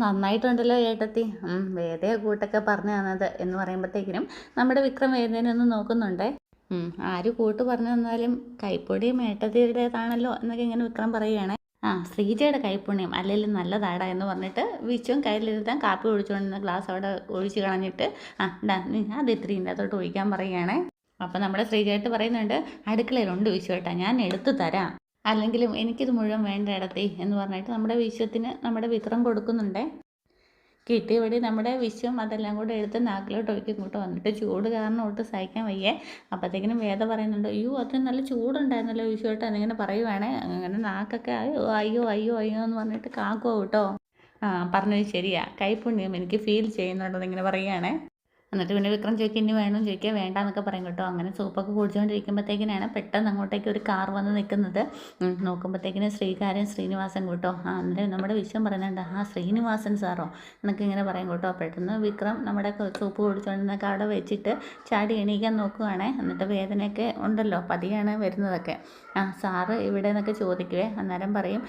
നന്നായിട്ടുണ്ടല്ലോ ഏട്ടത്തി. വേദയെ കൂട്ടൊക്കെ പറഞ്ഞു തന്നത് എന്ന് പറയുമ്പോഴത്തേക്കിനും നമ്മുടെ വിക്രം വേദേനെ ഒന്ന് നോക്കുന്നുണ്ടേ. ആര് കൂട്ട് പറഞ്ഞു തന്നാലും കൈപ്പൊടിയും ഏട്ടത്തിയുടേതാണല്ലോ എന്നൊക്കെ ഇങ്ങനെ വിക്രം പറയുകയാണേ. ശ്രീജയുടെ കൈപ്പുണ്യം അല്ലെങ്കിൽ നല്ലതാടാ എന്ന് പറഞ്ഞിട്ട് വിച്ചും കയ്യിലിരുത്താൻ കാപ്പി ഒഴിച്ചുകൊണ്ടിരുന്ന ഗ്ലാസ് അവിടെ ഒഴിച്ച് കളഞ്ഞിട്ട് നീ അത് ഇത്തിരി ഇതിനകത്തോട്ട് ഒഴിക്കാൻ പറയുകയാണേ. അപ്പം നമ്മുടെ ശ്രീജയായിട്ട് പറയുന്നുണ്ട്, അടുക്കളയിലുണ്ട് വിച്ചു ഏട്ടാ, ഞാൻ എടുത്തു തരാം, അല്ലെങ്കിലും എനിക്കിത് മുഴുവൻ വേണ്ട ഇടത്തി എന്ന് പറഞ്ഞിട്ട് നമ്മുടെ വിശ്വത്തിന് നമ്മുടെ വിക്രം കൊടുക്കുന്നുണ്ടേ. കിട്ടിയപടി നമ്മുടെ വിശ്വം അതെല്ലാം കൂടെ എടുത്ത് നാക്കിലോട്ട് ഒഴുക്കി ഇങ്ങോട്ട് വന്നിട്ട് ചൂട് കാരണം ഒട്ട് സഹിക്കാൻ വയ്യേ. അപ്പോഴത്തേക്കിനും വേദ പറയുന്നുണ്ട്, അയ്യോ അത്ര നല്ല ചൂടുണ്ടായിരുന്നല്ലോ വിശ്വമായിട്ട് എന്നിങ്ങനെ പറയുവാണേ. അങ്ങനെ നാക്കൊക്കെ അയ്യോ അയ്യോ അയ്യോ അയ്യോ എന്ന് പറഞ്ഞിട്ട് കാക്കുമോ കേട്ടോ. പറഞ്ഞത് ശരിയാ, കൈപ്പുണ്യം എനിക്ക് ഫീൽ ചെയ്യുന്നുണ്ടെന്നിങ്ങനെ പറയുകയാണേ. എന്നിട്ട് പിന്നെ വിക്രം ചോദിക്കുക, ഇനി വേണം ചോദിക്കുക, വേണ്ടാന്നൊക്കെ പറയും കേട്ടോ. അങ്ങനെ സൂപ്പൊക്കെ കുടിച്ചുകൊണ്ടിരിക്കുമ്പോഴത്തേക്കിനാണ് പെട്ടെന്ന് അങ്ങോട്ടേക്ക് ഒരു കാർ വന്ന് നിൽക്കുന്നത്. നോക്കുമ്പോഴത്തേക്കിനും ശ്രീകാര്യൻ ശ്രീനിവാസൻ കേട്ടോ. എന്നിട്ട് നമ്മുടെ വിശ്വം പറയുന്നുണ്ട്, ശ്രീനിവാസൻ സാറോ എന്നൊക്കെ ഇങ്ങനെ പറയും കേട്ടോ. പെട്ടെന്ന് വിക്രം നമ്മുടെ സൂപ്പ് കുടിച്ചുകൊണ്ടിരുന്നൊക്കെ അവിടെ വെച്ചിട്ട് ചാടി എണീക്കാൻ നോക്കുവാണേ. എന്നിട്ട് വേദനയൊക്കെ ഉണ്ടല്ലോ, പതിയാണ് വരുന്നതൊക്കെ. സാറ് ഇവിടെ നിന്നൊക്കെ ചോദിക്കുവേ. അന്നേരം പറയും,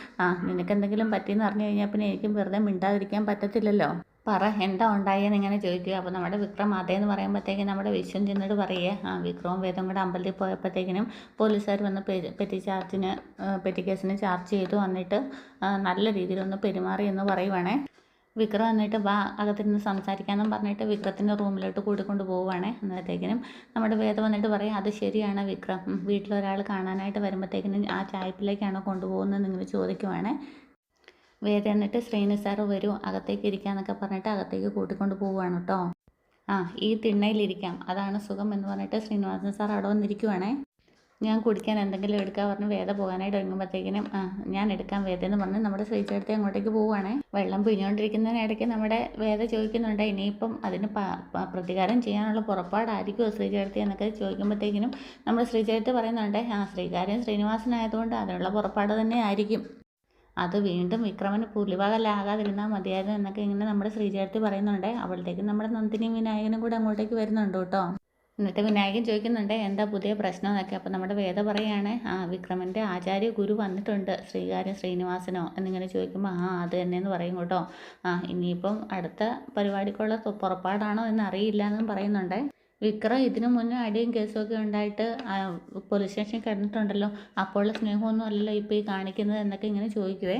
നിനക്ക് എന്തെങ്കിലും പറ്റിയെന്ന് അറിഞ്ഞു കഴിഞ്ഞാൽ പിന്നെ എനിക്കും വെറുതെ മിണ്ടാതിരിക്കാൻ പറ്റത്തില്ലല്ലോ, പറ എന്താ ഉണ്ടായെന്ന് ഇങ്ങനെ ചോദിക്കുക. അപ്പോൾ നമ്മുടെ വിക്രം അതേന്ന് പറയുമ്പോഴത്തേക്കും നമ്മുടെ വിശ്വം ചെന്നിട്ട് പറയേ, വിക്രവും വേദം കൂടെ അമ്പലത്തിൽ പോയപ്പോഴത്തേക്കിനും പോലീസുകാർ വന്ന് പെറ്റി കേസിന് ചാർജ് ചെയ്തു. വന്നിട്ട് നല്ല രീതിയിലൊന്ന് പെരുമാറി എന്ന് പറയുവാണേ. വിക്രം എന്നിട്ട് അകത്തിരുന്ന് സംസാരിക്കാമെന്നും പറഞ്ഞിട്ട് വിക്രത്തിൻ്റെ റൂമിലോട്ട് കൂട്ടിക്കൊണ്ട് പോവുകയാണേ. അന്നേരത്തേക്കിനും നമ്മുടെ വേദം വന്നിട്ട് പറയും, അത് ശരിയാണ് വിക്രം, വീട്ടിലൊരാൾ കാണാനായിട്ട് വരുമ്പോഴത്തേക്കിനും ആ ചായപ്പിലേക്കാണോ കൊണ്ടുപോകുന്നതെന്ന് ഇങ്ങനെ ചോദിക്കുവാണേ. വേദ എന്നിട്ട് ശ്രീനി സാറ് വരൂ, അകത്തേക്ക് ഇരിക്കാന്നൊക്കെ പറഞ്ഞിട്ട് അകത്തേക്ക് കൂട്ടിക്കൊണ്ട് പോവുകയാണ് കേട്ടോ. ഈ തിണ്ണയിലിരിക്കാം, അതാണ് സുഖം എന്ന് പറഞ്ഞിട്ട് ശ്രീനിവാസൻ സാർ അവിടെ വന്നിരിക്കുവാണേ. ഞാൻ കുടിക്കാൻ എന്തെങ്കിലും എടുക്കാൻ പറഞ്ഞ് വേദ പോകാനായിട്ട് ഒരുങ്ങുമ്പോഴത്തേക്കിനും ഞാൻ എടുക്കാൻ വേദയെന്ന് പറഞ്ഞ് നമ്മുടെ ശ്രീചേട്ടത്തി അങ്ങോട്ടേക്ക് പോവുകയാണേ. വെള്ളം പിഴിഞ്ഞുകൊണ്ടിരിക്കുന്നതിനിടയ്ക്ക് നമ്മുടെ വേദ ചോദിക്കുന്നുണ്ട്, ഇനിയിപ്പം അതിന് പ്രതികാരം ചെയ്യാനുള്ള പുറപ്പാടായിരിക്കുമോ ശ്രീചേട്ടത്തി എന്നൊക്കെ ചോദിക്കുമ്പോഴത്തേക്കിനും നമ്മുടെ ശ്രീചേട്ടത്തി പറയുന്നുണ്ട്, ശ്രീകാര്യം ശ്രീനിവാസനായതുകൊണ്ട് അതിനുള്ള പുറപ്പാട് തന്നെ ആയിരിക്കും, അത് വീണ്ടും വിക്രമന് പുലിവാകലാകാതിരുന്നാൽ മതിയായിരുന്നു എന്നൊക്കെ ഇങ്ങനെ നമ്മുടെ ശ്രീചേട്ടത്തി പറയുന്നുണ്ട്. അപ്പോഴത്തേക്കും നമ്മുടെ നന്ദിനിയും വിനായകനും കൂടെ അങ്ങോട്ടേക്ക് വരുന്നുണ്ട് കേട്ടോ. എന്നിട്ട് വിനായകൻ ചോദിക്കുന്നുണ്ട്, എന്താ പുതിയ പ്രശ്നം എന്നൊക്കെ. അപ്പോൾ നമ്മുടെ വേദ പറയുകയാണ്, വിക്രമൻ്റെ ആചാര്യ ഗുരു വന്നിട്ടുണ്ട്, ശ്രീകാര്യം ശ്രീനിവാസനോ എന്നിങ്ങനെ ചോദിക്കുമ്പോൾ അത് തന്നെയെന്ന് പറയും കേട്ടോ. ഇനിയിപ്പം അടുത്ത പരിപാടിക്കുള്ള പുറപ്പാടാണോ എന്നറിയില്ല എന്നും പറയുന്നുണ്ട്. വിക്രം ഇതിനു മുന്നേ അടിയും കേസുമൊക്കെ ഉണ്ടായിട്ട് പോലീസ് സ്റ്റേഷനിൽ കിടന്നിട്ടുണ്ടല്ലോ, അപ്പോഴുള്ള സ്നേഹമൊന്നും അല്ലല്ലോ ഇപ്പോൾ ഈ കാണിക്കുന്നത് എന്നൊക്കെ ഇങ്ങനെ ചോദിക്കുവേ.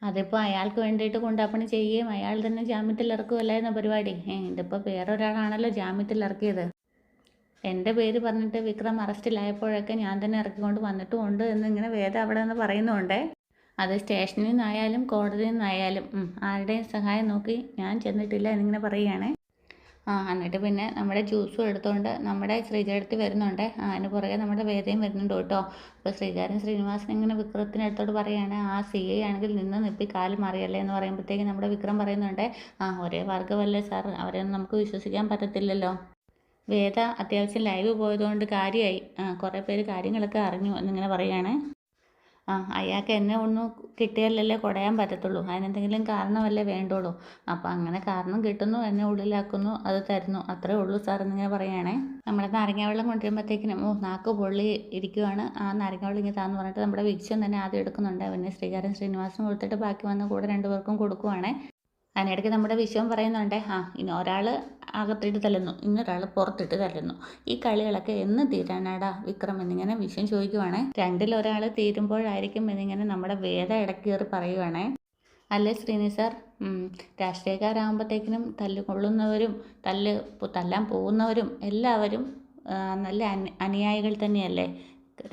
അതിപ്പോൾ അയാൾക്ക് വേണ്ടിയിട്ട് കൊണ്ടാപ്പണി ചെയ്യുകയും അയാൾ തന്നെ ജാമ്യത്തിൽ ഇറക്കുമല്ലായിരുന്ന പരിപാടി. ഇതിപ്പോൾ വേറൊരാളാണല്ലോ ജാമ്യത്തിൽ ഇറക്കിയത്. എൻ്റെ പേര് പറഞ്ഞിട്ട് വിക്രം അറസ്റ്റിലായപ്പോഴൊക്കെ ഞാൻ തന്നെ ഇറക്കിക്കൊണ്ട് വന്നിട്ടുമുണ്ട് എന്നിങ്ങനെ വേദ അവിടെ നിന്ന് പറയുന്നുണ്ടേ. അത് സ്റ്റേഷനിൽ നിന്നായാലും കോടതിയിൽ നിന്നായാലും ആരുടെയും സഹായം നോക്കി ഞാൻ ചെന്നിട്ടില്ല എന്നിങ്ങനെ പറയുകയാണേ. എന്നിട്ട് പിന്നെ നമ്മുടെ ജ്യൂസും എടുത്തുകൊണ്ട് നമ്മുടെ ശ്രീജയടുത്ത് വരുന്നുണ്ട്. അതിന് പുറകെ നമ്മുടെ വേദയും വരുന്നുണ്ട് കേട്ടോ. അപ്പോൾ ശ്രീകാര്യൻ ശ്രീനിവാസൻ ഇങ്ങനെ വിക്രത്തിനടുത്തോട്ട് പറയുകയാണ്, CI ആണെങ്കിൽ നിന്ന് നിപ്പി കാല് മാറിയല്ലേ എന്ന് പറയുമ്പോഴത്തേക്ക് നമ്മുടെ വിക്രം പറയുന്നുണ്ട്, ഒരേ വർഗ്ഗമല്ലേ സാർ, അവരെയൊന്നും നമുക്ക് വിശ്വസിക്കാൻ പറ്റത്തില്ലല്ലോ. വേദ അത്യാവശ്യം ലൈവ് പോയതുകൊണ്ട് കാര്യമായി, കുറേ പേര് കാര്യങ്ങളൊക്കെ അറിഞ്ഞു എന്നിങ്ങനെ പറയുകയാണ്. അയാൾക്ക് എന്നെ ഒന്ന് കിട്ടിയാലല്ലേ കുടയാൻ പറ്റത്തുള്ളൂ, അതിനെന്തെങ്കിലും കാരണമല്ലേ വേണ്ടുള്ളൂ. അപ്പോൾ അങ്ങനെ കാരണം കിട്ടുന്നു, എന്നെ ഉള്ളിലാക്കുന്നു, അത് തരുന്നു, അത്രേ ഉള്ളൂ സാർ എന്നിങ്ങനെ പറയുകയാണേ. നമ്മുടെ നാരങ്ങ വെള്ളം കൊണ്ടുവരുമ്പോഴത്തേക്കിനും നാക്ക് പൊള്ളി ഇരിക്കുവാണ്. നാരങ്ങ വെള്ളം ഇങ്ങനെ താന്ന് പറഞ്ഞിട്ട് നമ്മുടെ വിക്ഷം തന്നെ ആദ്യം എടുക്കുന്നുണ്ട്. പിന്നെ ശ്രീകാര്യൻ ശ്രീനിവാസൻ കൊടുത്തിട്ട് ബാക്കി വന്ന കൂടെ രണ്ടുപേർക്കും കൊടുക്കുവാണേ. അതിനിടയ്ക്ക് നമ്മുടെ വിശ്വം പറയുന്നുണ്ട്, ഇനി ഒരാൾ അകത്തിട്ട് തല്ലുന്നു, ഇന്നൊരാൾ പുറത്തിട്ട് തല്ലുന്നു, ഈ കളികളൊക്കെ എന്ന് തീരാനാടാ വിക്രം എന്നിങ്ങനെ വിശ്വം ചോദിക്കുവാണേ. രണ്ടിലൊരാൾ തീരുമ്പോഴായിരിക്കും എന്നിങ്ങനെ നമ്മുടെ വേദ ഇടയ്ക്ക് കയറി പറയുവാണേ. അല്ലേ ശ്രീനി സാർ, രാഷ്ട്രീയക്കാരാകുമ്പോഴത്തേക്കിനും തല്ലുകൊള്ളുന്നവരും തല്ലാൻ പോകുന്നവരും എല്ലാവരും നല്ല അനുയായികൾ തന്നെയല്ലേ,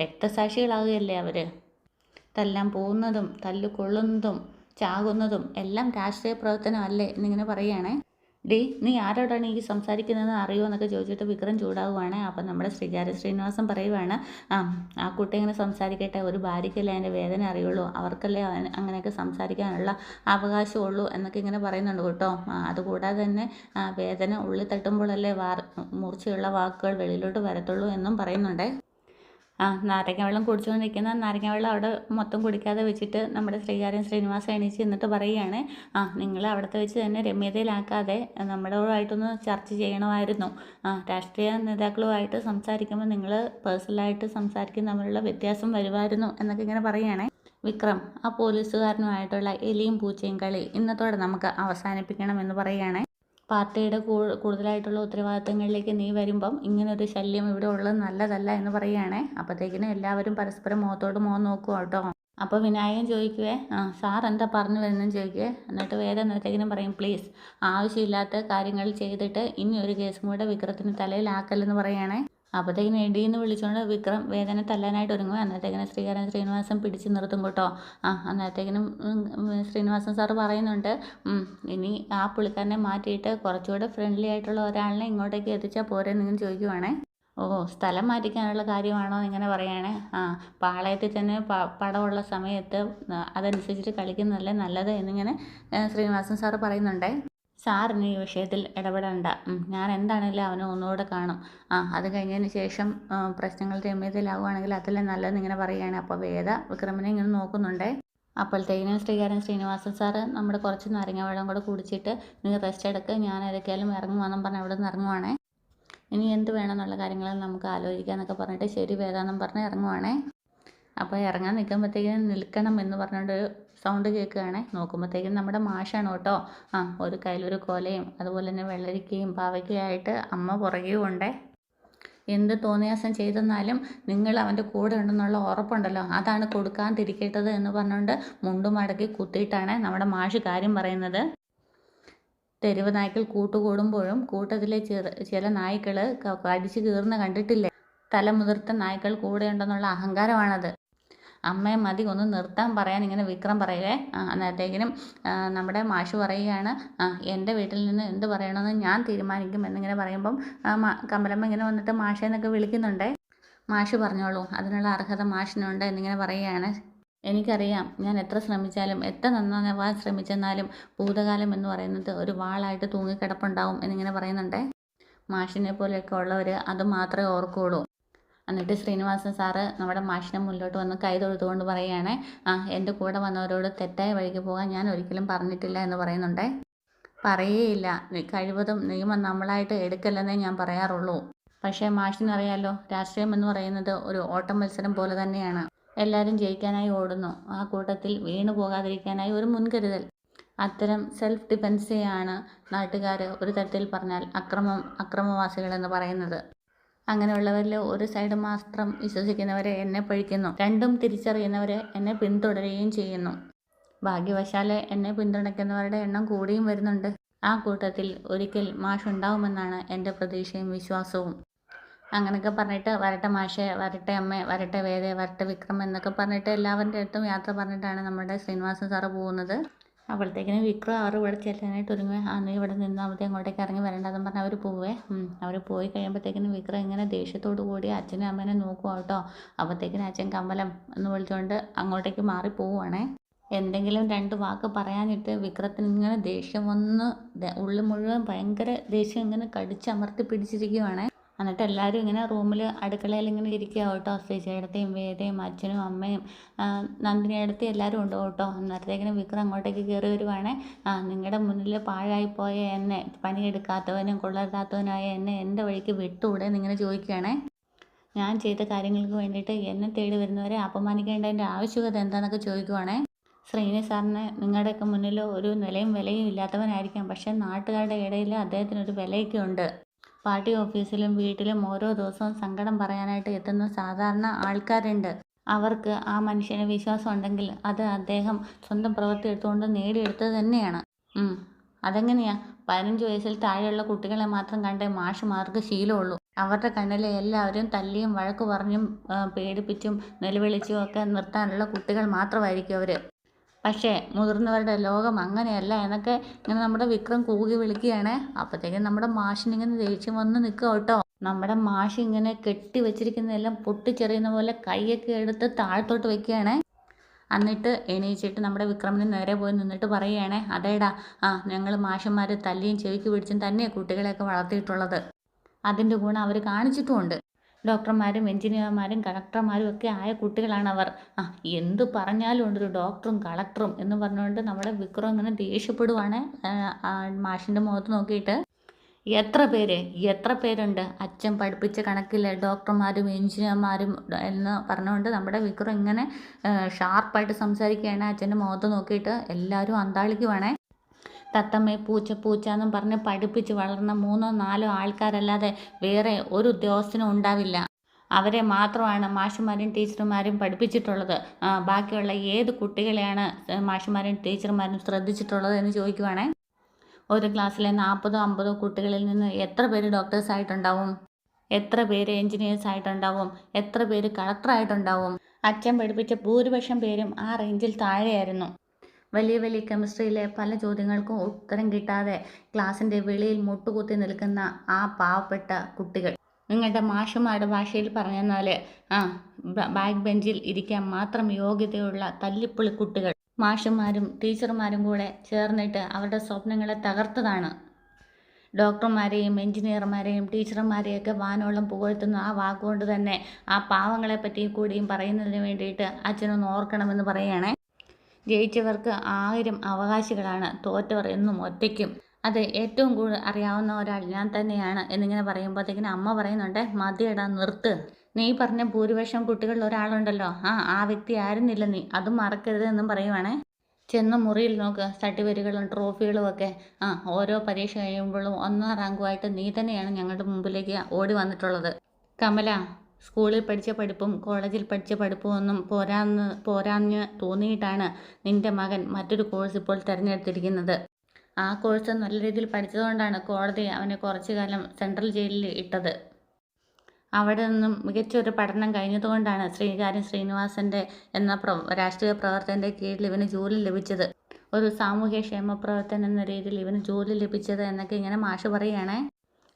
രക്തസാക്ഷികളാകുകയല്ലേ അവർ. തല്ലാൻ പോകുന്നതും തല്ലുകൊള്ളുന്നതും ചാകുന്നതും എല്ലാം രാഷ്ട്രീയ പ്രവർത്തനമല്ലേ എന്നിങ്ങനെ പറയുകയാണേ. നീ ആരോടാണ് ഈ സംസാരിക്കുന്നതെന്ന് അറിയുമോ എന്നൊക്കെ ചോദിച്ചിട്ട് വിക്രം ചൂടാവുകയാണ്. അപ്പം നമ്മുടെ ശ്രീനിവാസൻ പറയുവാണ്, ആ കുട്ടി ഇങ്ങനെ സംസാരിക്കട്ടെ, ഒരു ഭാര്യയ്ക്കല്ലേ അതിൻ്റെ വേദന അറിയുള്ളൂ, അവർക്കല്ലേ അങ്ങനെയൊക്കെ സംസാരിക്കാനുള്ള അവകാശമുള്ളൂ എന്നൊക്കെ ഇങ്ങനെ പറയുന്നുണ്ട് കേട്ടോ. അതുകൂടാതെ തന്നെ വേദന ഉള്ളിൽ തട്ടുമ്പോഴല്ലേ മൂർച്ചയുള്ള വാക്കുകൾ വെളിയിലോട്ട് വരത്തുള്ളൂ എന്നും പറയുന്നുണ്ട്. നാരങ്ങ വെള്ളം കുടിച്ചുകൊണ്ടിരിക്കുന്ന നാരങ്ങ വെള്ളം അവിടെ മൊത്തം കുടിക്കാതെ വെച്ചിട്ട് നമ്മുടെ ശ്രീകാര്യൻ ശ്രീനിവാസൻ എണീച്ച് എന്നിട്ട് പറയുകയാണ്, നിങ്ങൾ അവിടുത്തെ വെച്ച് തന്നെ രമ്യതയിലാക്കാതെ നമ്മളോടായിട്ടൊന്ന് ചർച്ച ചെയ്യണമായിരുന്നു. രാഷ്ട്രീയ നേതാക്കളുമായിട്ട് സംസാരിക്കുമ്പോൾ നിങ്ങൾ പേഴ്സണലായിട്ട് സംസാരിക്കും തമ്മിലുള്ള വ്യത്യാസം വരുമായിരുന്നു എന്നൊക്കെ ഇങ്ങനെ പറയുകയാണേ. വിക്രം ആ പോലീസുകാരനുമായിട്ടുള്ള എലിയും പൂച്ചയും കളി ഇന്നത്തോടെ നമുക്ക് അവസാനിപ്പിക്കണം എന്ന് പറയുകയാണ്. പാർട്ടിയുടെ കൂടുതലായിട്ടുള്ള ഉത്തരവാദിത്തങ്ങളിലേക്ക് നീ വരുമ്പം ഇങ്ങനൊരു ശല്യം ഇവിടെ ഉള്ളത് നല്ലതല്ല എന്ന് പറയുകയാണേ. അപ്പോഴത്തേക്കിനും എല്ലാവരും പരസ്പരം മുഖത്തോട് മുഖം നോക്കുക കേട്ടോ. അപ്പോൾ വിനായകൻ ചോദിക്കുവേ, സാർ എന്താ പറഞ്ഞു വരുന്നതെന്ന് ചോദിക്കുവേ. എന്നിട്ട് വേദ എന്നത്തേക്കിനും പറയും, പ്ലീസ് ആവശ്യമില്ലാത്ത കാര്യങ്ങൾ ചെയ്തിട്ട് ഇനി ഒരു കേസും കൂടെ വിക്രത്തിന് തലയിലാക്കല്ലെന്ന് പറയുകയാണേ. അപ്പോഴത്തേക്കിനും എടീന്ന് വിളിച്ചുകൊണ്ട് വിക്രം വേദനെ തല്ലാനായിട്ട് ഒരുങ്ങും. അന്നേരത്തേക്കിനും ശ്രീനിവാസൻ പിടിച്ച് നിർത്തും കേട്ടോ. അന്നേരത്തേക്കിനും ശ്രീനിവാസൻ സാറ് പറയുന്നുണ്ട്, ഇനി ആ പുള്ളിക്കാരനെ മാറ്റിയിട്ട് കുറച്ചുകൂടെ ഫ്രണ്ട്ലി ആയിട്ടുള്ള ഒരാളിനെ ഇങ്ങോട്ടേക്ക് എത്തിച്ചാൽ പോരെ നിങ്ങൾ ചോദിക്കുവാണേ. ഓ, സ്ഥലം മാറ്റിക്കാനുള്ള കാര്യമാണോ ഇങ്ങനെ പറയുകയാണേ. പാളയത്തിൽ തന്നെ പടമുള്ള സമയത്ത് അതനുസരിച്ചിട്ട് കളിക്കുന്നതല്ലേ നല്ലത് എന്നിങ്ങനെ ശ്രീനിവാസൻ സാറ് പറയുന്നുണ്ടേ. സാറിന് ഈ വിഷയത്തിൽ ഇടപെടണ്ട. ഞാൻ എന്താണെങ്കിലും അവനെ ഒന്നുകൂടെ കാണും. അത് കഴിഞ്ഞതിന് ശേഷം പ്രശ്നങ്ങൾ രമ്യതയിലാവുകയാണെങ്കിൽ അതല്ലേ നല്ലതെന്ന് ഇങ്ങനെ പറയുകയാണ്. അപ്പോൾ വേദ വിക്രമനെ ഇങ്ങനെ നോക്കുന്നുണ്ടേ. അപ്പോഴത്തേക്കിനും ശ്രീനിവാസൻ സാറ് നമ്മുടെ കുറച്ച് നാരങ്ങ വെള്ളം കൂടെ കുടിച്ചിട്ട് നീ റെസ്റ്റ് എടുക്കുക, ഞാൻ ഏതൊക്കെയാലും ഇറങ്ങുവാന്നും പറഞ്ഞ് അവിടെ നിന്ന് ഇറങ്ങുവാണേ. ഇനി എന്ത് വേണമെന്നുള്ള കാര്യങ്ങൾ നമുക്ക് ആലോചിക്കാമെന്നൊക്കെ പറഞ്ഞിട്ട് ശരി വേദാന്നും പറഞ്ഞ് ഇറങ്ങുവാണേ. അപ്പോൾ ഇറങ്ങാൻ നിൽക്കുമ്പോഴത്തേക്കും നിൽക്കണം എന്ന് പറഞ്ഞുകൊണ്ട് സൗണ്ട് കേൾക്കുകയാണേ. നോക്കുമ്പോഴത്തേക്കും നമ്മുടെ മാഷാണ് കേട്ടോ. ഒരു കയ്യിലൊരു കൊലയും അതുപോലെ തന്നെ വെള്ളരിക്കയും പാവയ്ക്കയായിട്ട് അമ്മ പുറകെയും ഉണ്ടേ. എന്ത് തോന്നിയാസം ചെയ്തെന്നാലും നിങ്ങൾ അവൻ്റെ കൂടെ ഉണ്ടെന്നുള്ള ഉറപ്പുണ്ടല്ലോ, അതാണ് കൊടുക്കാതിരിക്കേണ്ടത് എന്ന് പറഞ്ഞുകൊണ്ട് മുണ്ടും മടക്കി കുത്തിയിട്ടാണ് നമ്മുടെ മാഷ് കാര്യം പറയുന്നത്. തെരുവ് നായ്ക്കൾ കൂട്ടുകൂടുമ്പോഴും കൂട്ടത്തിലെ ചില നായ്ക്കൾ കടിച്ചു കീറുന്ന കണ്ടിട്ടില്ലേ? തലമുതിർത്ത നായ്ക്കൾ കൂടെയുണ്ടെന്നുള്ള അഹങ്കാരമാണത്. അമ്മയെ മതി ഒന്ന് നിർത്താൻ പറയാൻ ഇങ്ങനെ വിക്രം പറയേ. അന്നേരത്തേക്കിനും നമ്മുടെ മാഷ് പറയുകയാണ്, എൻ്റെ വീട്ടിൽ നിന്ന് എന്ത് പറയണമെന്ന് ഞാൻ തീരുമാനിക്കും എന്നിങ്ങനെ പറയുമ്പം കമലമ്മ ഇങ്ങനെ വന്നിട്ട് മാഷേന്നൊക്കെ വിളിക്കുന്നുണ്ടേ. മാഷ് പറഞ്ഞോളൂ, അതിനുള്ള അർഹത മാഷിനുണ്ട് എന്നിങ്ങനെ പറയുകയാണ്. എനിക്കറിയാം, ഞാൻ എത്ര ശ്രമിച്ചാലും എത്ര നന്നാവാൻ ശ്രമിച്ചെന്നാലും ഭൂതകാലം എന്ന് പറയുന്നത് ഒരു വാളായിട്ട് തൂങ്ങിക്കിടപ്പുണ്ടാവും എന്നിങ്ങനെ പറയുന്നുണ്ടേ. മാഷിനെ പോലെയൊക്കെ ഉള്ളവർ അത് മാത്രമേ ഓർക്കുകയുള്ളൂ. എന്നിട്ട് ശ്രീനിവാസൻ സാറ് നമ്മുടെ മാഷിനെ മുന്നോട്ട് വന്ന് കൈ തൊഴുതുകൊണ്ട് പറയുകയാണ്, എൻ്റെ കൂടെ വന്നവരോട് തെറ്റായ വഴിക്ക് പോകാൻ ഞാൻ ഒരിക്കലും പറഞ്ഞിട്ടില്ല എന്ന് പറയുന്നുണ്ടേ. പറയുകയില്ല, കഴിവതും നിയമം നമ്മളായിട്ട് എടുക്കല്ലെന്നേ ഞാൻ പറയാറുള്ളൂ. പക്ഷേ മാഷിനറിയാലോ, രാഷ്ട്രീയം എന്ന് പറയുന്നത് ഒരു ഓട്ട മത്സരം പോലെ തന്നെയാണ്. എല്ലാവരും ജയിക്കാനായി ഓടുന്നു, ആ കൂട്ടത്തിൽ വീണു പോകാതിരിക്കാനായി ഒരു മുൻകരുതൽ. അത്തരം സെൽഫ് ഡിഫെൻസെയാണ് നാട്ടുകാർ ഒരു തരത്തിൽ പറഞ്ഞാൽ അക്രമവാസികളെന്ന് പറയുന്നത്. അങ്ങനെയുള്ളവരിൽ ഒരു സൈഡ് മാത്രം വിശ്വസിക്കുന്നവരെ എന്നെ പഴിക്കുന്നു, രണ്ടും തിരിച്ചറിയുന്നവരെ എന്നെ പിന്തുടരുകയും ചെയ്യുന്നു. ഭാഗ്യവശാൽ എന്നെ പിന്തുണയ്ക്കുന്നവരുടെ എണ്ണം കൂടിയും വരുന്നുണ്ട്. ആ കൂട്ടത്തിൽ ഒരിക്കൽ മാഷ് ഉണ്ടാവുമെന്നാണ് എൻ്റെ പ്രതീക്ഷയും വിശ്വാസവും. അങ്ങനെയൊക്കെ പറഞ്ഞിട്ട് വരട്ടെ മാഷെ, വരട്ടെ അമ്മേ, വരട്ടെ വേദേ, വരട്ടെ വിക്രം എന്നൊക്കെ പറഞ്ഞിട്ട് എല്ലാവരുടെ അടുത്തും യാത്ര പറഞ്ഞിട്ടാണ് നമ്മുടെ ശ്രീനിവാസൻ സാറ് പോകുന്നത്. അപ്പോഴത്തേക്കിനും വിക്രം അവർ ഇവിടെ ചെല്ലാനായിട്ട് ഒരുങ്ങുവേ. നീ ഇവിടെ നിന്നാൽ മതി, അങ്ങോട്ടേക്ക് ഇറങ്ങി വരേണ്ടതെന്ന് പറഞ്ഞ് അവർ പോവേ. അവർ പോയി കഴിയുമ്പോഴത്തേക്കിനും വിക്രം ഇങ്ങനെ ദേഷ്യത്തോടു കൂടി അച്ഛനും അമ്മേനെ നോക്കുക കേട്ടോ. അപ്പോഴത്തേക്കിനും അച്ഛൻ കമലം എന്ന് വിളിച്ചുകൊണ്ട് അങ്ങോട്ടേക്ക് മാറി പോവുകയാണേ. എന്തെങ്കിലും രണ്ട് വാക്ക് പറയാനിട്ട് വിക്രത്തിന് ഇങ്ങനെ ദേഷ്യം വന്ന് ഉള്ളിൽ മുഴുവൻ ഭയങ്കര ദേഷ്യം ഇങ്ങനെ കടിച്ചമർത്തി പിടിച്ചിരിക്കുകയാണേ. എന്നിട്ട് എല്ലാവരും ഇങ്ങനെ റൂമിൽ അടുക്കളയിൽ ഇങ്ങനെ ഇരിക്കുക കേട്ടോ. ശ്രീചേട്ടത്തെയും വേദയും അച്ഛനും അമ്മയും നന്ദിനിയേടത്തെയും എല്ലാവരും ഉണ്ട് കേട്ടോ. അന്നേരത്തേക്കിനും വിക്രം അങ്ങോട്ടേക്ക് കയറി വരുവാണേ. നിങ്ങളുടെ മുന്നിൽ പാഴായിപ്പോയ എന്നെ, പണിയെടുക്കാത്തവനും കൊള്ളരുതാത്തവനായ എന്നെ എൻ്റെ വഴിക്ക് വിട്ടുകൂടെ എന്നിങ്ങനെ ചോദിക്കുകയാണേ. ഞാൻ ചെയ്ത കാര്യങ്ങൾക്ക് വേണ്ടിയിട്ട് എന്നെ തേടി വരുന്നവരെ അപമാനിക്കേണ്ടതിൻ്റെ ആവശ്യകത എന്താണെന്നൊക്കെ ചോദിക്കുവാണേ. ശ്രീനി സാറിന് നിങ്ങളുടെയൊക്കെ മുന്നിൽ ഒരു നിലയും വിലയും ഇല്ലാത്തവനായിരിക്കാം, പക്ഷേ നാട്ടുകാരുടെ ഇടയിൽ അദ്ദേഹത്തിനൊരു വിലയൊക്കെ ഉണ്ട്. പാർട്ടി ഓഫീസിലും വീട്ടിലും ഓരോ ദിവസവും സങ്കടം പറയാനായിട്ട് എത്തുന്ന സാധാരണ ആൾക്കാരുണ്ട്. അവർക്ക് ആ മനുഷ്യന് വിശ്വാസം ഉണ്ടെങ്കിൽ അത് അദ്ദേഹം സ്വന്തം പ്രവൃത്തി എടുത്തുകൊണ്ട് നേടിയെടുത്തത് തന്നെയാണ്. അതെങ്ങനെയാ? 15 വയസ്സിൽ താഴെയുള്ള കുട്ടികളെ മാത്രം കണ്ടേ മാഷുമാർക്ക് ശീലമുള്ളൂ. അവരുടെ കണ്ണിൽ എല്ലാവരും തല്ലിയും വഴക്ക് പറഞ്ഞും പേടിപ്പിച്ചും നിലവിളിച്ചും ഒക്കെ നിർത്താനുള്ള കുട്ടികൾ മാത്രമായിരിക്കും അവർ. പക്ഷേ മുതിർന്നവരുടെ ലോകം അങ്ങനെയല്ല എന്നൊക്കെ ഇങ്ങനെ നമ്മുടെ വിക്രം കൂകി വിളിക്കുകയാണ്. അപ്പോഴത്തേക്കും നമ്മുടെ മാഷിനിങ്ങനെ ദേഷ്യം വന്ന് നിൽക്കുക കേട്ടോ. നമ്മുടെ മാഷ് ഇങ്ങനെ കെട്ടി വെച്ചിരിക്കുന്നതെല്ലാം പൊട്ടിച്ചെറിയുന്ന പോലെ കൈയൊക്കെ എടുത്ത് താഴത്തോട്ട് വെക്കുകയാണ്. എന്നിട്ട് എണീച്ചിട്ട് നമ്മുടെ വിക്രമിന് നേരെ പോയി നിന്നിട്ട് പറയുകയാണ്, അതേടാ, ഞങ്ങൾ മാഷന്മാർ തല്ലിയും ചെവിക്ക് പിടിച്ചും തന്നെയാണ് കുട്ടികളെയൊക്കെ വളർത്തിയിട്ടുള്ളത്. അതിൻ്റെ ഗുണം അവർ കാണിച്ചിട്ടുമുണ്ട്. ഡോക്ടർമാരും എഞ്ചിനീയർമാരും കളക്ടർമാരും ഒക്കെ ആയ കുട്ടികളാണവർ. എന്ത് പറഞ്ഞാലും ഉണ്ടൊരു ഡോക്ടറും കളക്ടറും എന്ന് പറഞ്ഞുകൊണ്ട് നമ്മുടെ വിക്രം ഇങ്ങനെ ദേഷ്യപ്പെടുവാണ് മാഷിൻ്റെ മുഖത്ത് നോക്കിയിട്ട്. എത്ര പേരുണ്ട് അച്ഛൻ പഠിപ്പിച്ച കണക്കിൽ ഡോക്ടർമാരും എഞ്ചിനീയർമാരും എന്ന് പറഞ്ഞുകൊണ്ട് നമ്മുടെ വിക്രം ഇങ്ങനെ ഷാർപ്പായിട്ട് സംസാരിക്കുകയാണ്. അച്ഛൻ്റെ മുഖത്ത് നോക്കിയിട്ട് എല്ലാവരും അന്താളിക്കുവാണേ. തത്തമ്മേ പൂച്ച എന്നും പറഞ്ഞ് പഠിപ്പിച്ച് വളർന്ന 3-4 ആൾക്കാരല്ലാതെ വേറെ ഒരു ഉദ്യോഗസ്ഥനും ഉണ്ടാവില്ല. അവരെ മാത്രമാണ് മാഷുമാരും ടീച്ചർമാരും പഠിപ്പിച്ചിട്ടുള്ളത്. ബാക്കിയുള്ള ഏത് കുട്ടികളെയാണ് മാഷുമാരും ടീച്ചർമാരും ശ്രദ്ധിച്ചിട്ടുള്ളത് എന്ന് ചോദിക്കുവാണേ. ഒരു ക്ലാസ്സിലെ 40-50 കുട്ടികളിൽ നിന്ന് എത്ര പേര് ഡോക്ടേഴ്സ് ആയിട്ടുണ്ടാവും? എത്ര പേര് എഞ്ചിനീയേഴ്സ് ആയിട്ടുണ്ടാവും? എത്ര പേര് കളക്ടറായിട്ടുണ്ടാവും? അച്ഛൻ പഠിപ്പിച്ച ഭൂരിപക്ഷം പേരും ആ റേഞ്ചിൽ താഴെയായിരുന്നു. വലിയ കെമിസ്ട്രിയിലെ പല ചോദ്യങ്ങൾക്കും ഉത്തരം കിട്ടാതെ ക്ലാസ്സിൻ്റെ വെളിയിൽ മുട്ടുകുത്തി നിൽക്കുന്ന ആ പാവപ്പെട്ട കുട്ടികൾ. നിങ്ങളുടെ മാഷുമാരുടെ ഭാഷയിൽ പറഞ്ഞെന്നാൽ ബാക്ക് ബെഞ്ചിൽ ഇരിക്കാൻ മാത്രം യോഗ്യതയുള്ള തല്ലിപ്പൊളി കുട്ടികൾ. മാഷുമാരും ടീച്ചർമാരും കൂടെ ചേർന്നിട്ട് അവരുടെ സ്വപ്നങ്ങളെ തകർത്തതാണ്. ഡോക്ടർമാരെയും എഞ്ചിനീയർമാരെയും ടീച്ചർമാരെയൊക്കെ വാനോളം പുകഴ്ത്തുന്ന ആ വാക്കുകൊണ്ട് തന്നെ ആ പാവങ്ങളെ പറ്റി കൂടിയും പറയുന്നതിന് വേണ്ടിയിട്ട് അച്ഛനൊന്ന് ഓർക്കണമെന്ന് പറയുകയാണേ. ജയിച്ചവർക്ക് 1000 അവകാശികളാണ്, തോറ്റവർ എന്നും ഒറ്റയ്ക്കും. അത് ഏറ്റവും കൂടുതൽ അറിയാവുന്ന ഒരാൾ ഞാൻ തന്നെയാണ് എന്നിങ്ങനെ പറയുമ്പോഴത്തേക്കിന് അമ്മ പറയുന്നുണ്ട്, മതിയെടാ നിർത്ത്. നീ പറഞ്ഞ ഭൂരിപക്ഷം കുട്ടികളിൽ ഒരാളുണ്ടല്ലോ, ആ വ്യക്തി ആയിരുന്നില്ല നീ, അതും മറക്കരുത് എന്നും പറയുവാണേ. ചെന്ന് മുറിയിൽ നോക്ക്, സർട്ടിഫിക്കറ്റുകളും ട്രോഫികളും ഒക്കെ. ഓരോ പരീക്ഷ കഴിയുമ്പോഴും 1ാം റാങ്കുമായിട്ട് നീ തന്നെയാണ് ഞങ്ങളുടെ മുമ്പിലേക്ക് ഓടി വന്നിട്ടുള്ളത്. കമല, സ്കൂളിൽ പഠിച്ച പഠിപ്പും കോളേജിൽ പഠിച്ച പഠിപ്പും ഒന്നും പോരാഞ്ഞ് തോന്നിയിട്ടാണ് നിൻ്റെ മകൻ മറ്റൊരു കോഴ്സ് ഇപ്പോൾ തിരഞ്ഞെടുത്തിരിക്കുന്നത്. ആ കോഴ്സ് നല്ല രീതിയിൽ പഠിച്ചതുകൊണ്ടാണ് കോടതി അവനെ കുറച്ചു കാലം സെൻട്രൽ ജയിലിൽ ഇട്ടത്. അവിടെ നിന്നും മികച്ചൊരു പഠനം കഴിഞ്ഞതുകൊണ്ടാണ് ശ്രീകാര്യം ശ്രീനിവാസൻ്റെ എന്ന രാഷ്ട്രീയ പ്രവർത്തകൻ്റെ കീഴിൽ ഇവന് ജോലി ലഭിച്ചത്. ഒരു സാമൂഹ്യക്ഷേമ പ്രവർത്തകൻ എന്ന രീതിയിൽ ഇവന് ജോലി ലഭിച്ചത് എന്നൊക്കെ ഇങ്ങനെ മാഷ് പറയുകയാണേ.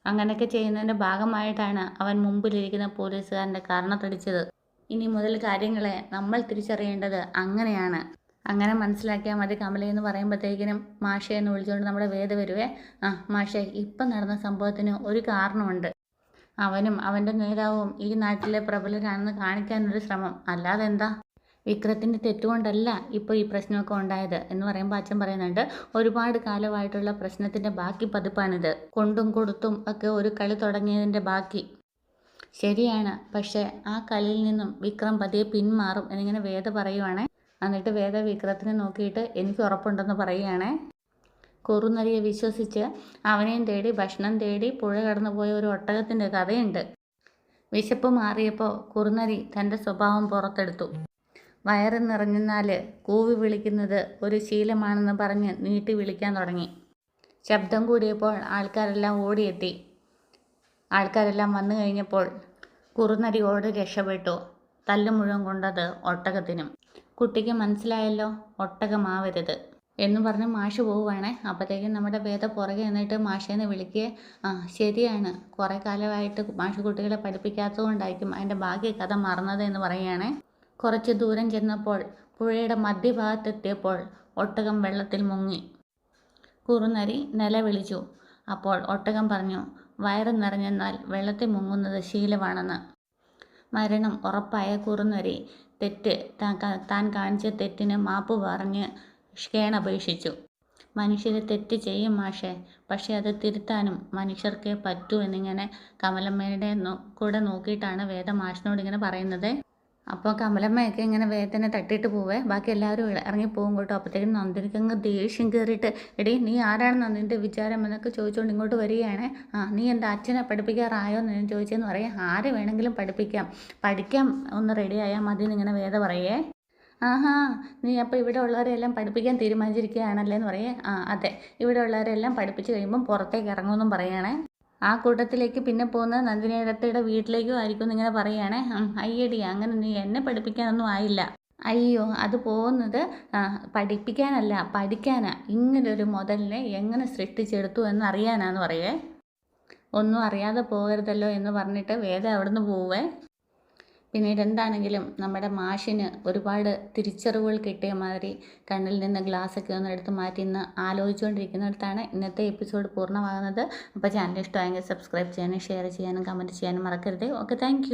അങ്ങനെയൊക്കെ ചെയ്യുന്നതിൻ്റെ ഭാഗമായിട്ടാണ് അവൻ മുമ്പിലിരിക്കുന്ന പോലീസുകാരൻ്റെ കർണത്തടിച്ചത്. ഇനി മുതൽ കാര്യങ്ങളെ നമ്മൾ തിരിച്ചറിയേണ്ടത് അങ്ങനെയാണ്. അങ്ങനെ മനസ്സിലാക്കിയാൽ മതി കമലയെന്ന് പറയുമ്പോഴത്തേക്കിനും മാഷെ എന്ന് വിളിച്ചുകൊണ്ട് നമ്മുടെ വേദ വരുവേ. മാഷെ, ഇപ്പം നടന്ന സംഭവത്തിന് ഒരു കാരണമുണ്ട്. അവനും അവൻ്റെ നേതാവും ഈ നാട്ടിലെ പ്രബലരാണെന്ന് കാണിക്കാനൊരു ശ്രമം, അല്ലാതെ എന്താ? വിക്രത്തിൻ്റെ തെറ്റുകൊണ്ടല്ല ഇപ്പോൾ ഈ പ്രശ്നമൊക്കെ ഉണ്ടായത് എന്ന് പറയുമ്പോൾ അച്ഛൻ പറയുന്നുണ്ട്, ഒരുപാട് കാലമായിട്ടുള്ള പ്രശ്നത്തിൻ്റെ ബാക്കി പതിപ്പാണിത്. കൊണ്ടും കൊടുത്തും ഒക്കെ ഒരു കളി തുടങ്ങിയതിൻ്റെ ബാക്കി. ശരിയാണ്, പക്ഷേ ആ കളിയിൽ നിന്നും വിക്രം പതിയെ പിന്മാറും എന്നിങ്ങനെ വേദ പറയുവാണേ. എന്നിട്ട് വേദ വിക്രത്തിനെ നോക്കിയിട്ട് എനിക്ക് ഉറപ്പുണ്ടെന്ന് പറയുകയാണേ. കുറുനരിയെ വിശ്വസിച്ച് അവനെയും തേടി ഭക്ഷണം തേടി പുഴ കടന്നു പോയ ഒരു ഒട്ടകത്തിൻ്റെ കഥയുണ്ട്. വിശപ്പ് മാറിയപ്പോൾ കുറുനരി തൻ്റെ സ്വഭാവം പുറത്തെടുത്തു. വയറ് നിറഞ്ഞെന്നാൽ കൂവി വിളിക്കുന്നത് ഒരു ശീലമാണെന്ന് പറഞ്ഞ് നീട്ടി വിളിക്കാൻ തുടങ്ങി. ശബ്ദം കൂടിയപ്പോൾ ആൾക്കാരെല്ലാം ഓടിയെത്തി. ആൾക്കാരെല്ലാം വന്നു കഴിഞ്ഞപ്പോൾ കുറുനരി ഓടി രക്ഷപ്പെട്ടു. തല്ല് മുഴുവൻ കൊണ്ടത് ഒട്ടകത്തിനും. കുട്ടിക്ക് മനസ്സിലായല്ലോ, ഒട്ടകമാവരുത് എന്ന് പറഞ്ഞ് മാഷ് പോവുകയാണേ. അപ്പോഴത്തേക്കും നമ്മുടെ വേദ പുറകെ നിന്നിട്ട് മാഷേനെ വിളിക്കുക. ശരിയാണ്, കുറേ കാലമായിട്ട് മാഷ് കുട്ടികളെ പഠിപ്പിക്കാത്തത് കൊണ്ടായിരിക്കും അതിൻ്റെ ബാക്കി കഥ മറന്നത് എന്ന് പറയുകയാണേ. കുറച്ച് ദൂരം ചെന്നപ്പോൾ പുഴയുടെ മധ്യഭാഗത്തെത്തിയപ്പോൾ ഒട്ടകം വെള്ളത്തിൽ മുങ്ങി. കുറുനരി നിലവിളിച്ചു. അപ്പോൾ ഒട്ടകം പറഞ്ഞു, വയറ് നിറഞ്ഞെന്നാൽ വെള്ളത്തിൽ മുങ്ങുന്നത് ശീലമാണെന്ന്. മരണം ഉറപ്പായ കുറുനരി താൻ കാണിച്ച തെറ്റിന് മാപ്പ് പറഞ്ഞ് ക്ഷേണപേക്ഷിച്ചു. മനുഷ്യരെ തെറ്റ് ചെയ്യും മാഷേ, പക്ഷേ അത് തിരുത്താനും മനുഷ്യർക്കേ പറ്റൂ എന്നിങ്ങനെ കമലമ്മയുടെ കൂടെ നോക്കിയിട്ടാണ് വേദ മാഷിനോട് ഇങ്ങനെ പറയുന്നത്. അപ്പോൾ കമലമ്മയൊക്കെ ഇങ്ങനെ വേദന തട്ടിയിട്ട് പോവേ. ബാക്കി എല്ലാവരും ഇറങ്ങിപ്പോകും കേട്ടോ. അപ്പോഴത്തേക്കും നന്ദിനിക്കങ്ങ് ദേഷ്യം കയറിയിട്ട്, എടീ നീ ആരാണ് നന്ദിൻ്റെ വിചാരം എന്നൊക്കെ ചോദിച്ചുകൊണ്ട് ഇങ്ങോട്ട് വരികയാണ്. നീ എൻ്റെ അച്ഛനെ പഠിപ്പിക്കാറായോ എന്ന് ഞാൻ ചോദിച്ചെന്ന് പറയാം. ആരെ വേണമെങ്കിലും പഠിക്കാൻ ഒന്ന് റെഡിയായാൽ മതി എന്നിങ്ങനെ വേദ പറയേ. നീ അപ്പോൾ ഇവിടെ ഉള്ളവരെല്ലാം പഠിപ്പിക്കാൻ തീരുമാനിച്ചിരിക്കുകയാണല്ലേ എന്ന് പറയേ. അതെ, ഇവിടെ ഉള്ളവരെല്ലാം പഠിപ്പിച്ച് കഴിയുമ്പം പുറത്തേക്ക് ഇറങ്ങുമെന്നും പറയുകയാണേ. ആ കൂട്ടത്തിലേക്ക് പിന്നെ പോകുന്നത് നന്ദിനിയുടെ വീട്ടിലേക്കും ആയിരിക്കും എന്നിങ്ങനെ പറയുകയാണേ. അയ്യടി, അങ്ങനെ നീ എന്നെ പഠിപ്പിക്കാനൊന്നും ആയില്ല. അയ്യോ, അത് പോകുന്നത് പഠിപ്പിക്കാനല്ല, പഠിക്കാനാ. ഇങ്ങനൊരു മുതലിനെ എങ്ങനെ സൃഷ്ടിച്ചെടുത്തു എന്നറിയാനാന്ന് പറയേ. ഒന്നും അറിയാതെ പോകരുതല്ലോ എന്ന് പറഞ്ഞിട്ട് വേദ അവിടുന്ന് പോവേ. പിന്നീട് എന്താണെങ്കിലും നമ്മുടെ മാഷിന് ഒരുപാട് തിരിച്ചറിവുകൾ കിട്ടിയ മാതിരി കണ്ണിൽ നിന്ന് ഗ്ലാസ്സൊക്കെ ഒന്ന് എടുത്ത് മാറ്റി ഇന്ന് ആലോചിച്ചുകൊണ്ടിരിക്കുന്നിടത്താണ് ഇന്നത്തെ എപ്പിസോഡ് പൂർണ്ണമാകുന്നത്. അപ്പോൾ ചാനൽ ഇഷ്ടമായെങ്കിൽ സബ്സ്ക്രൈബ് ചെയ്യാനും ഷെയർ ചെയ്യാനും കമൻറ്റ് ചെയ്യാനും മറക്കരുത്. Okay, thank